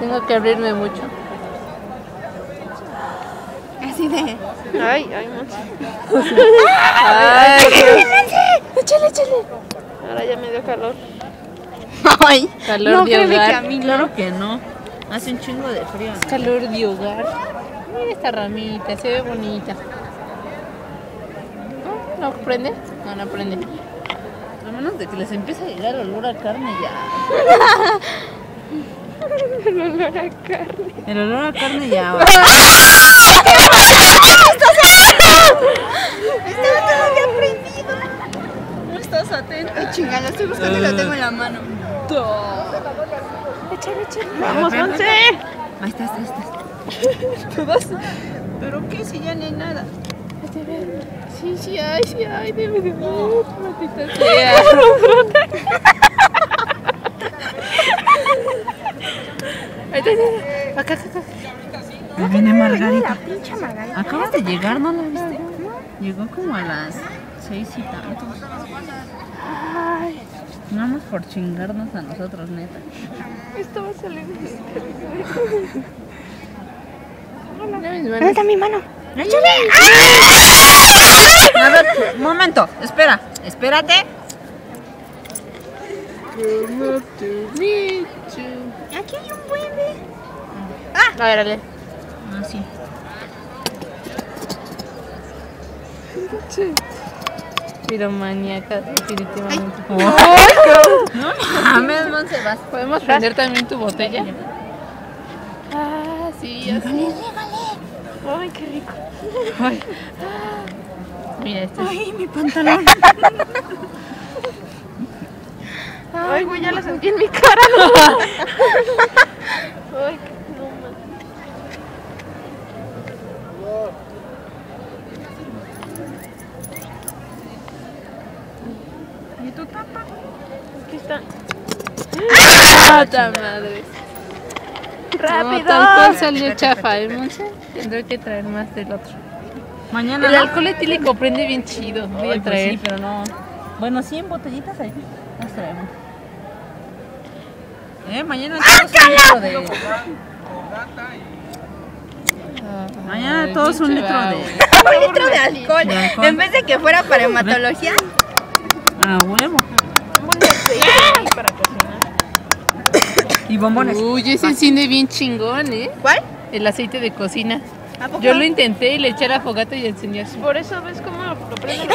Tengo que abrirme mucho. Así de... Ay, Monse. Ay, Échale. Ahora ya me dio calor. Ay, calor no, de créeme que a hogar. mí no. Claro que no. Hace un chingo de frío. ¿No? Calor de hogar. Mira esta ramita, se ve bonita. ¿No prende? No prende. A menos de que les empiece a llegar el olor a carne ya. El olor a carne. El olor a carne ya. Estaba todavía prohibido. No estás atento. Ay, chinga, lo estoy buscando y lo tengo en la mano. Échale. Vamos, Monse. Ahí estás. ¿Pero qué? Si ya ni hay nada. Sí hay, debe de ver, maldita sea. Acá. Ahí viene Margarita. La pinche Margarita. Acabas de llegar, ¿no la viste? Llegó como a las 6 y tantos. Nada más por chingarnos a nosotros, neta. Esto va a salir. ¿Dónde está mi mano? ¡Échale! A ver, un momento, espérate. Aquí hay un bebé. Árale. Ah, sí. Piromaníaca, definitivamente. No mames, Monse, vas. ¿Podemos prender también tu botella? Sí, así. Ay, qué rico. Ay. Mira, este es... Ay, mi pantalón. Ay, güey, ya la sentí en mi cara. No. Ay, no mames. ¿Y tu tapa? Aquí está. ¡Ta madre! ¡Rápido! No, tal cual salió chafa, Monse. Tendré que traer más del otro. Mañana. El ¿no? alcohol etílico prende bien chido. Voy Ay, a pues traer. sí, pero no. Bueno, sí, en botellitas ahí. Las traemos. Mañana todos un litro de. Mañana todos un litro de. Un litro de alcohol. De alcohol. En vez de que fuera para hematología. A huevo. Para cocinar. Y bombones. Uy, ese enciende bien chingón, ¿eh? ¿Cuál? El aceite de cocina. ¿A poco? Yo lo intenté y le eché a la fogata y encendió así. Por eso ves cómo lo prenden.